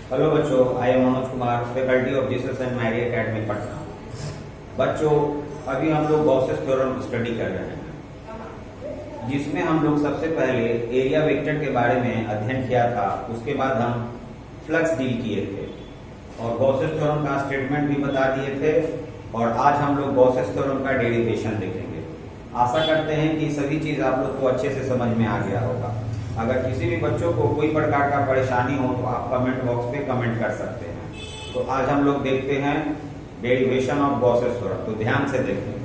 Hello बच्चों, I am Manoj Kumar, faculty of Jesus and Mary academy Patna. बच्चों, अभी हम लोग गॉसेस थ्योरम स्टडी कर रहे हैं, जिसमें हम लोग सबसे पहले एरिया वेक्टर के बारे में अध्ययन किया था। उसके बाद हम फ्लक्स डील किए थे और गॉसेस थ्योरम का स्टेटमेंट भी बता दिए थे। और आज हम लोग गॉसेस थ्योरम का डेरिवेशन देखेंगे। आशा करते हैं कि सभी चीज़ आप लोग को अच्छे से समझ में आ गया होगा। अगर किसी भी बच्चों को कोई प्रकार का परेशानी हो तो आप कमेंट बॉक्स पे कमेंट कर सकते हैं। तो आज हम लोग देखते हैं डेरिवेशन ऑफ गॉसेस थ्योरम। तो ध्यान से देखें।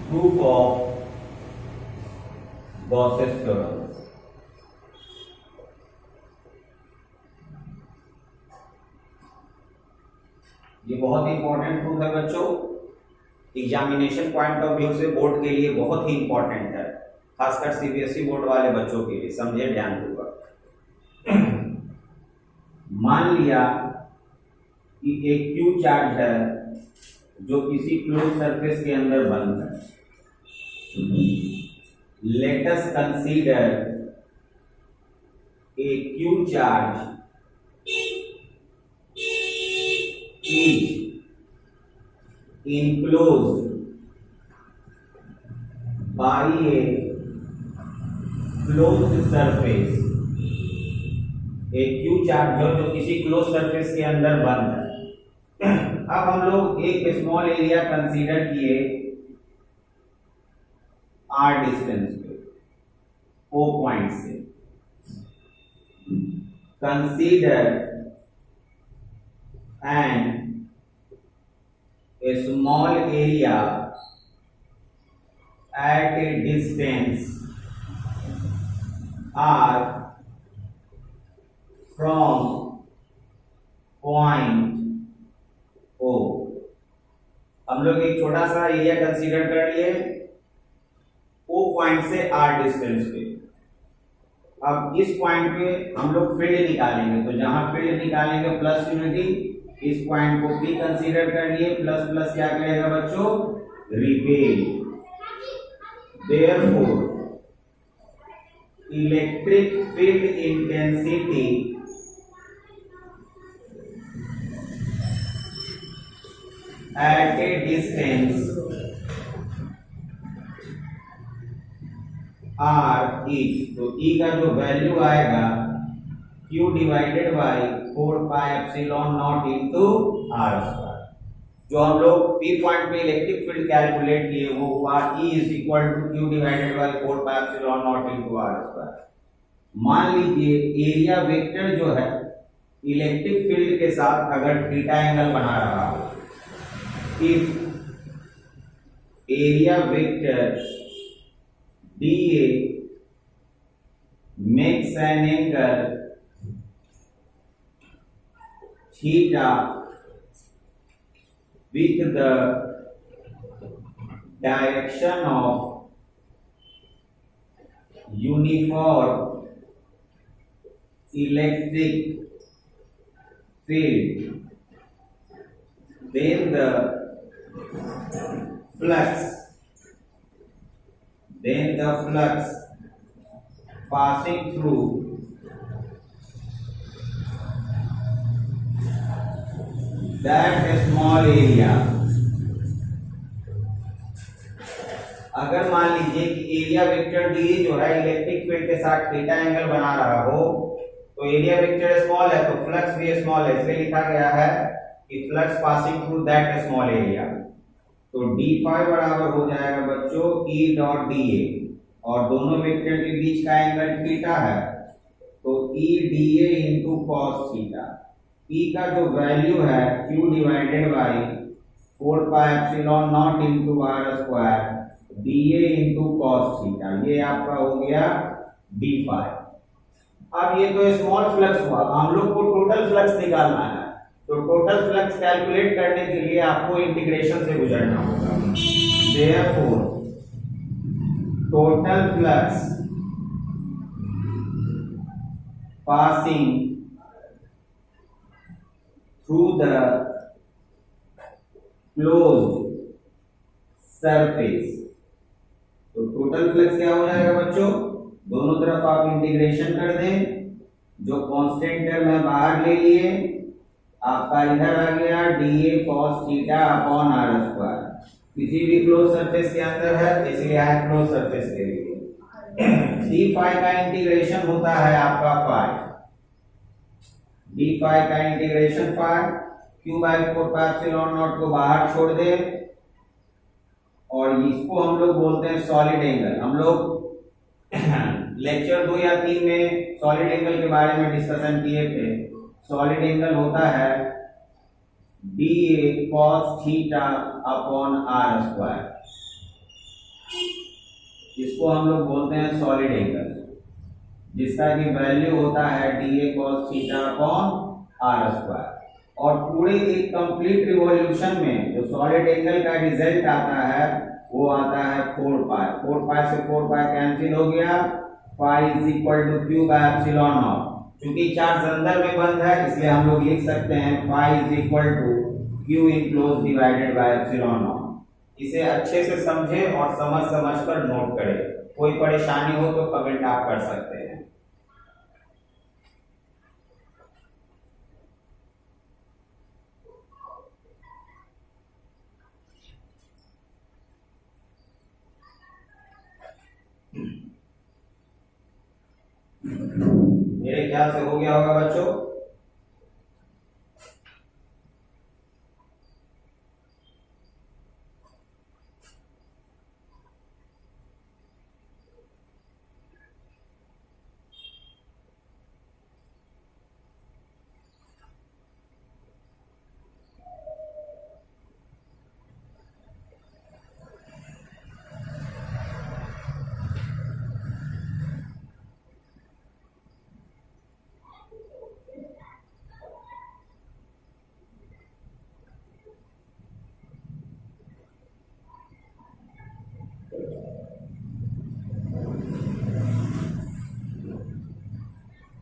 Proof of Gauss's theorem. ये बहुत ही इंपॉर्टेंट प्रूफ है बच्चों। एग्जामिनेशन पॉइंट ऑफ व्यू से बोर्ड के लिए बहुत ही इंपॉर्टेंट है, खासकर सीबीएसई बोर्ड वाले बच्चों के लिए। समझे ध्यानपूर्वक। मान लिया कि एक क्यू चार्ज है जो किसी क्लोज सरफेस के अंदर बंद है। Let us consider a Q charge is enclosed by a closed surface। एक क्यू चार्ज जो किसी क्लोज सरफेस के अंदर बंद है। अब हम लोग एक स्मॉल एरिया कंसीडर किए आर डिस्टेंस पे, ओ पॉइंट से। Consider and a small area at a distance r from point O। हम लोग एक छोटा सा एरिया कंसीडर कर लिए O पॉइंट से R डिस्टेंस पे। अब इस पॉइंट पे हम लोग फील्ड निकालेंगे, तो जहां फील्ड निकालेंगे प्लस यूनिटी, इस पॉइंट को P कंसीडर कर लिए। प्लस प्लस क्या करेगा बच्चों? Repel. Therefore electric field intensity at a distance R is, तो E का जो वैल्यू आएगा Q divided by 4 pi epsilon naught into R square. जो हम लोग P पॉइंट पे इलेक्ट्रिक फील्ड कैलकुलेट किए वो हुआ E is equal to Q divided by 4 pi epsilon naught into R square. मान लीजिए एरिया वेक्टर जो है इलेक्ट्रिक फील्ड के साथ अगर थीटा एंगल बना रहा हो, if area vector DA makes an angle theta with the direction of uniform electric field, then the flux passing through that small area। अगर मान लीजिए कि एरिया वेक्टर डी जो है इलेक्ट्रिक फील्ड के साथ थीटा एंगल बना रहा हो, तो एरिया वेक्टर स्मॉल है तो फ्लक्स भी स्मॉल है, इसलिए लिखा गया है कि flux passing through that small area. तो d5 बराबर हो जाएगा बच्चों E डॉट dA, और दोनों वेक्टर के बीच का एंगल थीटा है, तो E dA into cos theta. E का जो वैल्यू है Q divided by 4 pi epsilon not into R square dA into cos theta. ये आपका हो गया d5। अब ये तो स्मॉल फ्लक्स हुआ, हम लोग को टोटल फ्लक्स निकालना है। तो टोटल फ्लक्स कैलकुलेट करने के लिए आपको इंटीग्रेशन से गुजरना होगा। Therefore total flux passing through the closed surface, तो टोटल फ्लक्स क्या हो जाएगा बच्चों? दोनों तरफ आप इंटीग्रेशन कर दें, जो कांस्टेंट टर्म है बाहर ले लिए, आपका इधर आ गया dA cos theta upon r square. किसी भी क्लोज सरफेस के अंदर है, इसलिए है क्लोज सरफेस के लिए d फाई का इंटीग्रेशन होता है आपका फाई, d फाई का integration phi, q by 4 pi epsilon naught को बाहर छोड़ दे, और इसको हम लोग बोलते हैं सॉलिड एंगल। हम लोग लेक्चर 2 या 3 में सॉलिड एंगल के बारे में डिस्कशन किए थे। सॉलिड एंगल होता है dA cos theta upon r square, इसको हम लोग बोलते हैं सॉलिड एंगल, जिसका कि वैल्यू होता है dA cos theta upon r square. और पूरे एक कंप्लीट रिवॉल्यूशन में जो सॉलिड एंगल का रिजल्ट आता है वो आता है 4 पाई। 4 पाई से 4 पाई कैंसिल हो गया, phi is equal to q by epsilon naught. क्योंकि चार्ज अंदर में बंद है, इसलिए हम लोग लिख सकते हैं phi is equal to q enclose divided by epsilon naught. इसे अच्छे से समझे और समझ कर नोट करें। कोई परेशानी हो तो कमेंट आप कर सकते हैं। मेरे ख्याल से हो गया होगा बच्चों।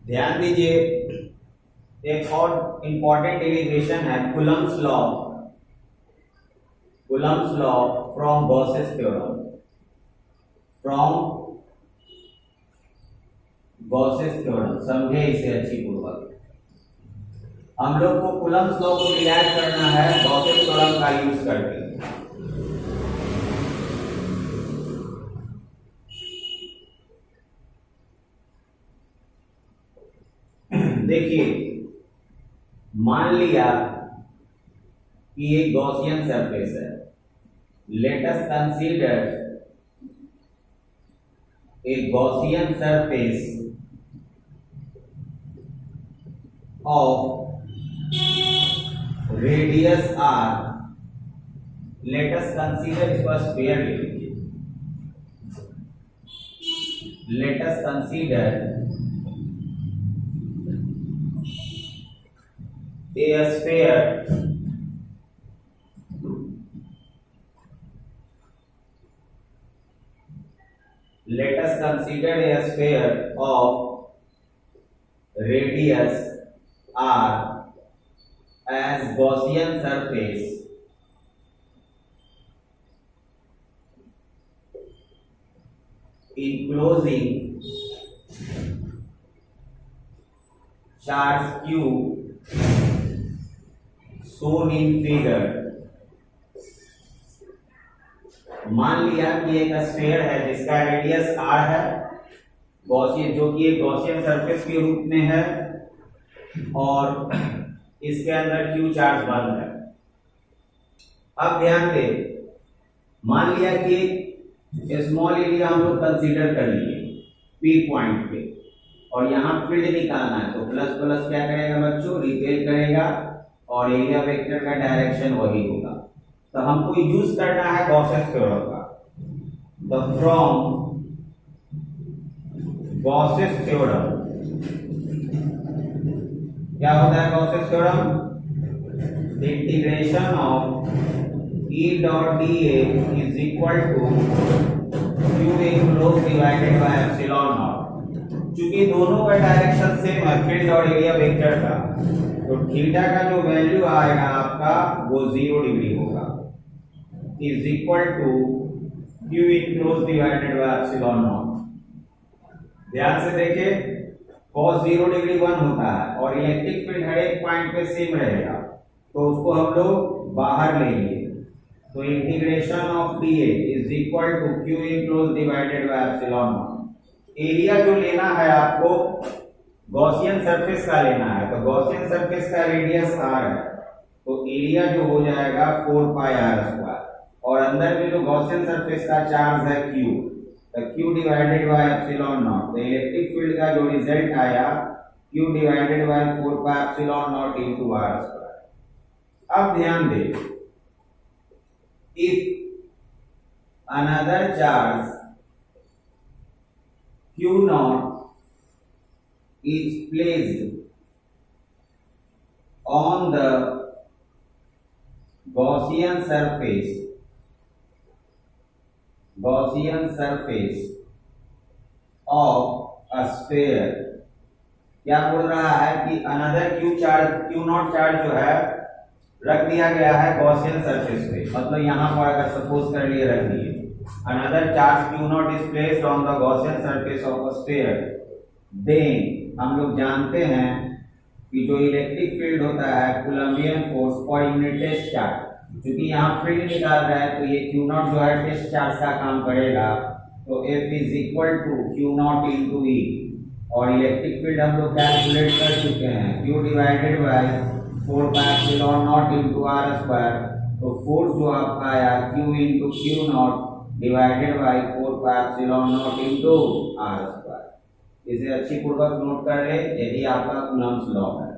ध्यान दीजिए, एक और इंपॉर्टेंट डेरिवेशन है Coulomb's law. Coulomb's law from Gauss's theorem, from Gauss's theorem. समझे इसे अच्छी पूर्वक। हम लोग को कूलम्ब्स लॉ को रिलेट करना है गॉसेस थ्योरम का यूज करके। देखिए, मान लिया कि एक गॉसियन सरफेस है। Let us consider a Gaussian surface of radius r। Let us consider इसको स्फीयर ले लीजिए। Let us consider a sphere let us consider a sphere of radius r as Gaussian surface enclosing charge q shown in figure। मान लिया कि एक sphere है जिसका radius r है, गॉसियन, जो कि एक गॉसियन सरफेस के रूप में है, और इसके अंदर q चार्ज बंद है। अब ध्यान दे, मान लिया कि स्मॉल एरिया हम लोग कंसीडर कर लिए P पॉइंट पे, और यहाँ फील्ड निकालना है, तो प्लस प्लस क्या करेगा बच्चों, रिपेल करेगा, और एरिया वेक्टर का डायरेक्शन वही होगा। तो हमको यूज करना है गॉसेस थ्योरम का। तो फ्रॉम गॉसेस थ्योरम क्या होता है Gauss's theorem? Integration of E dot dA is equal to q enclose divided by epsilon naught. क्योंकि दोनों का डायरेक्शन सेम है, फील्ड और एरिया वेक्टर का, तो थीटा का जो वैल्यू आएगा आपका वो 0 डिग्री होगा, is equal to q enclose divided by epsilon naught. ध्यान से देखिए, cos 0 डिग्री 1 होता है और इलेक्ट्रिक फील्ड हर एक पॉइंट पे सेम रहेगा, तो उसको हम लोग बाहर लेंगे। तो integration of dA is equal to q enclose divided by epsilon naught. Area जो लेना है आपको गॉसियन सरफेस का लेना है, तो गॉसियन सरफेस का रेडियस r है, तो एरिया जो हो जाएगा 4 पाई r स्क्वायर, और अंदर में जो गॉसियन सरफेस का चार्ज है q, तो q divided by epsilon not. तो इलेक्ट्रिक फील्ड का जो रिजल्ट आया q divided by 4 pi epsilon naught into r square. अब ध्यान दें, if another charge q naught is placed on the Gaussian surface of a sphere, क्या बोल रहा है कि अनदर क्यू नॉट चार्ज जो है रख दिया गया है गॉसियन सरफेस पे, मतलब यहां पर अगर सपोज कर लिए रख दिए another charge q naught is placed on the Gaussian surface of a sphere, then हम लोग जानते हैं कि जो इलेक्ट्रिक फील्ड होता है coulombian force per unit test charge, क्योंकि यहाँ फील्ड निकाल रहा है तो ये क्यू नॉट जो है टेस्ट चार्ज का काम करेगा, तो F is equal to q naught into E, और इलेक्ट्रिक फील्ड हम लोग कैलकुलेट कर चुके हैं Q divided by 4 pi epsilon naught into r square. तो फोर्स जो आपका आया Q into Q not divided by 4 pi epsilon naught into r square. इसे अच्छी पूर्वक नोट कर ले, यही आपका कूलम्ब्स लॉ है,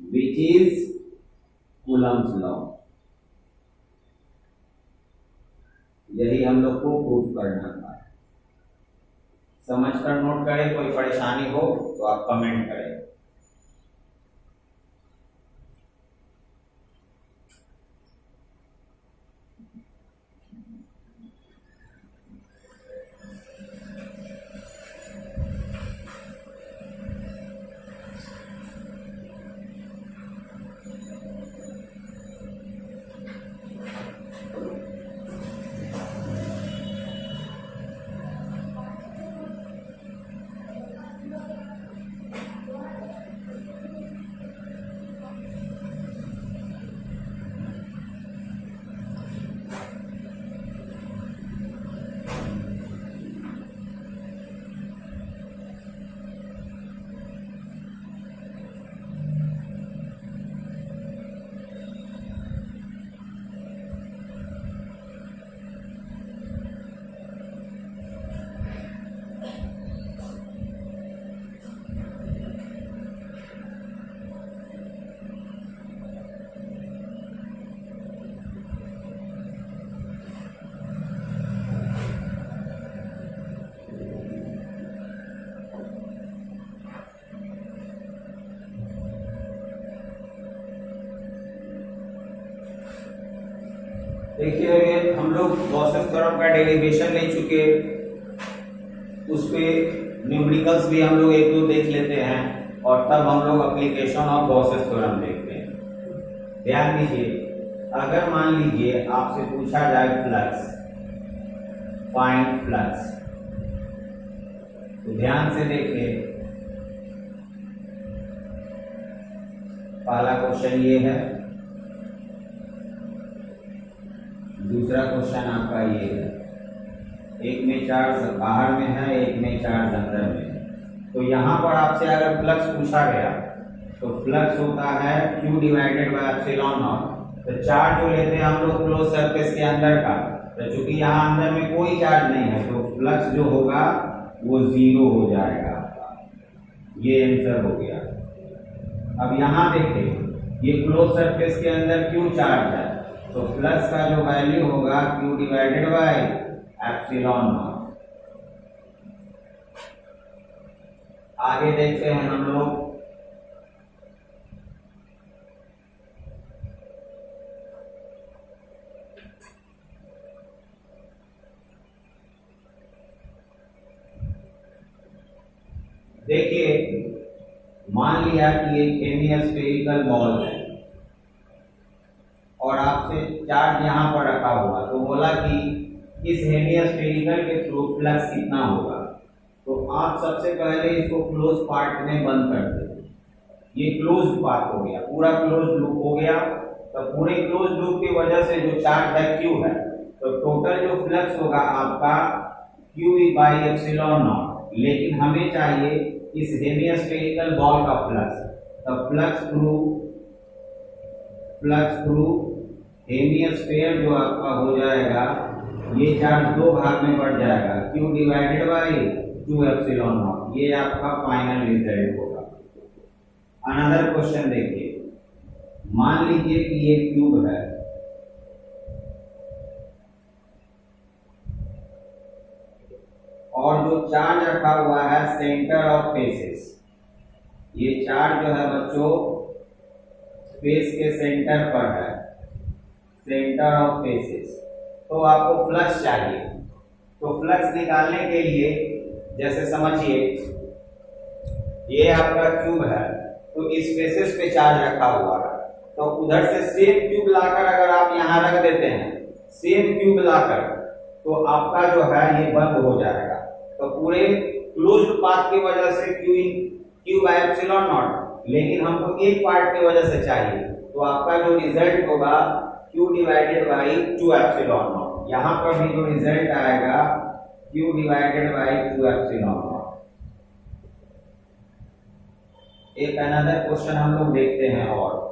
विच इज कूलम्ब्स लॉ। यही हम लोग को प्रूफ करना था। समझकर नोट करें, कोई परेशानी हो तो आप कमेंट करें। देखिए अभी हम लोग गॉसेस थ्योरम का डेरिवेशन ले चुके, उस पे न्यूमेरिकल्स भी हम लोग एक दो देख लेते हैं और तब हम लोग एप्लीकेशन ऑफ गॉसेस थ्योरम देखते हैं। ध्यान दीजिए, अगर मान लीजिए आपसे पूछा जाए फ्लक्स, फाइंड फ्लक्स, तो ध्यान से देखिए, पहला क्वेश्चन ये है, दूसरा क्वेश्चन आपका ये है, एक में चार्ज बाहर में है, एक में चार्ज अंदर में है। तो यहाँ पर आपसे अगर फ्लक्स पूछा गया तो फ्लक्स होता है Q divided by epsilon not. तो चार्ज जो लेते हैं हम लोग क्लोज सरफेस के अंदर का, तो चूंकि यहाँ अंदर में कोई चार्ज नहीं है तो फ्लक्स जो होगा वो 0 हो जाएगा आपका। ये आंसर हो गया। अब यहाँ देखिए, ये क्लोज सरफेस के अंदर क्यों चार्ज है, तो फ्लक्स का जो वैल्यू होगा Q divided by epsilon not. आगे देखते हैं हम लोग, देखिए मान लिया कि एक हेमिस्फेरिकल बॉल है और आपसे चार्ज यहां पर रखा हुआ, तो बोला कि इस हेमिस्फेरिकल के थ्रू फ्लक्स कितना होगा। तो आप सबसे पहले इसको क्लोज पार्ट में बंद कर दें। ये क्लोज्ड पार्ट हो गया, पूरा क्लोज्ड लूप हो गया। तो पूरे क्लोज लूप की वजह से जो चार्ज है Q है, तो टोटल जो फ्लक्स होगा आपका QE बाई एप्सिलॉन नॉट। लेकिन हमें चाहिए इस हेमिस्फेरिकल बॉल का फ्लक्स। तो फ्लक्स थ्रू हेमिस्फेयर जो आपका हो जाएगा, ये चार्ज दो भाग में बढ़ जाएगा, Q divided by 2 epsilon not. ये आपका फाइनल रिजल्ट होगा। अनदर क्वेश्चन देखिए, मान लीजिए कि ये क्यूब है और जो चार्ज रखा हुआ है सेंटर ऑफ फेसेस, ये चार्ज जो है बच्चों फेस के सेंटर पर है, सेंटर ऑफ फेसेस। तो आपको फ्लक्स चाहिए। तो फ्लक्स निकालने के लिए जैसे समझिए ये आपका क्यूब है, तो इस फेसेस पे चार्ज रखा हुआ है, तो उधर से सेम क्यूब लाकर अगर आप यहाँ रख देते हैं, सेम क्यूब लाकर, तो आपका जो है ये बंद हो जाएगा। तो पूरे क्लोज्ड पाथ की वजह से Q बाय एप्सिलॉन नॉट, लेकिन हमको एक पार्ट की वजह से चाहिए, तो आपका जो रिजल्ट होगा Q divided by 2 epsilon not. यहाँ पर भी जो रिजल्ट आएगा Q divided by 2 epsilon not. एक अनदर क्वेश्चन हम लोग देखते हैं और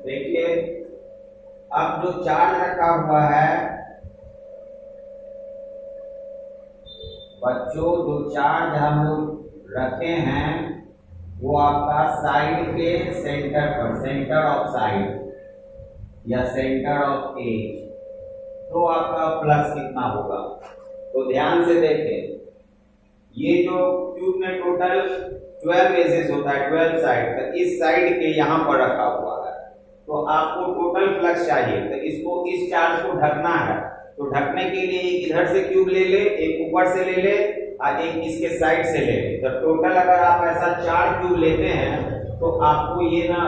देखिए, अब जो चार्ज रखा हुआ है बच्चों, जो चार्ज हम लोग रखे हैं वो आपका साइड के सेंटर पर, सेंटर ऑफ साइड या सेंटर ऑफ एज। तो आपका फ्लक्स कितना होगा? तो ध्यान से देखें, ये जो ट्यूब में टोटल 12 एजेस होता है, 12 साइड, तो इस साइड के यहाँ पर रखा हुआ है। तो आपको टोटल फ्लक्स चाहिए, तो इसको, इस चार्ज को ढकना है। तो ढकने के लिए एक इधर से क्यूब ले ले, एक ऊपर से ले ले और एक इसके साइड से ले ले। तो टोटल अगर आप ऐसा 4 क्यूब लेते हैं तो आपको ये ना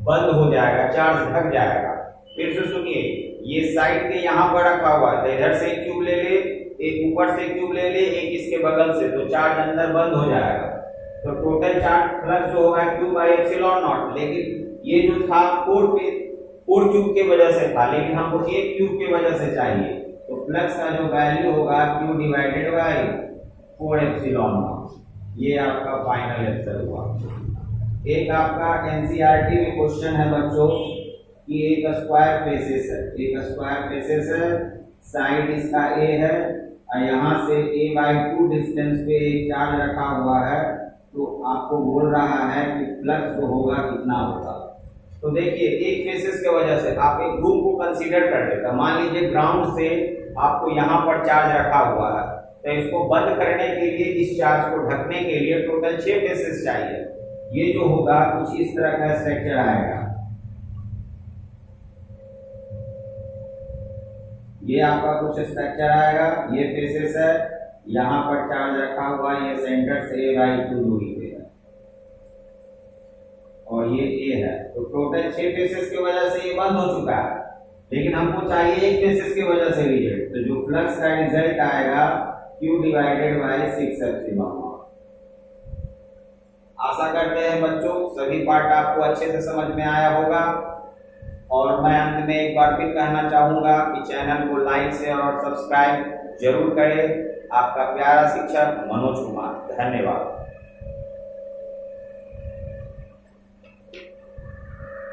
बंद हो जाएगा, चार्ज ढक जाएगा। फिर से सुनिए, ये साइड के यहाँ पर रखा हुआ है, तो इधर से एक क्यूब ले ले, एक ऊपर से क्यूब ले ले, एक इसके बगल से, तो चार्ज अंदर बंद हो जाएगा। तो टोटल चार्ज फ्लक्स जो होगा Q बाई एप्सिलॉन नॉट। लेकिन ये जो था 4 क्यूब के वजह से था, लेकिन हमको 1 क्यूब के वजह से चाहिए। तो फ्लक्स का जो वैल्यू होगा Q divided by 4 epsilon not. ये आपका फाइनल आंसर हुआ। एक आपका एनसीईआरटी में क्वेश्चन है बच्चों कि एक स्क्वायर फेसेस है, एक स्क्वायर फेसेस है, साइड इसका A है और यहाँ से A/2 डिस्टेंस पे एक चार्ज रखा हुआ है। तो आपको बोल रहा है कि फ्लक्स जो होगा कितना होगा। तो देखिए, एक फेसेस के वजह से आप एक रूम को कंसीडर कर लेते हैं। मान लीजिए ग्राउंड से आपको यहाँ पर चार्ज रखा हुआ है, तो इसको बंद करने के लिए, इस चार्ज को ढकने के लिए टोटल 6 फेसेस चाहिए। ये जो होगा कुछ इस तरह का स्ट्रक्चर आएगा। ये आपका कुछ स्ट्रक्चर आएगा, ये फेसेस है, यहाँ पर चार्ज रखा हुआ है, ये सेंटर से A/2 दूरी पे है और ये A है। तो टोटल 6 फेसेस की वजह से ये बंद हो चुका है, लेकिन हमको चाहिए एक फेसेस की वजह से रिजल्ट। तो जो फ्लक्स का रिजल्ट आएगा Q divided by 6 epsilon naught. आशा करते हैं बच्चों सभी पार्ट आपको अच्छे से समझ में आया होगा। और मैं अंत में एक बार फिर कहना चाहूंगा कि चैनल को लाइक, शेयर और सब्सक्राइब जरूर करें। आपका प्यारा शिक्षक मनोज कुमार। धन्यवाद।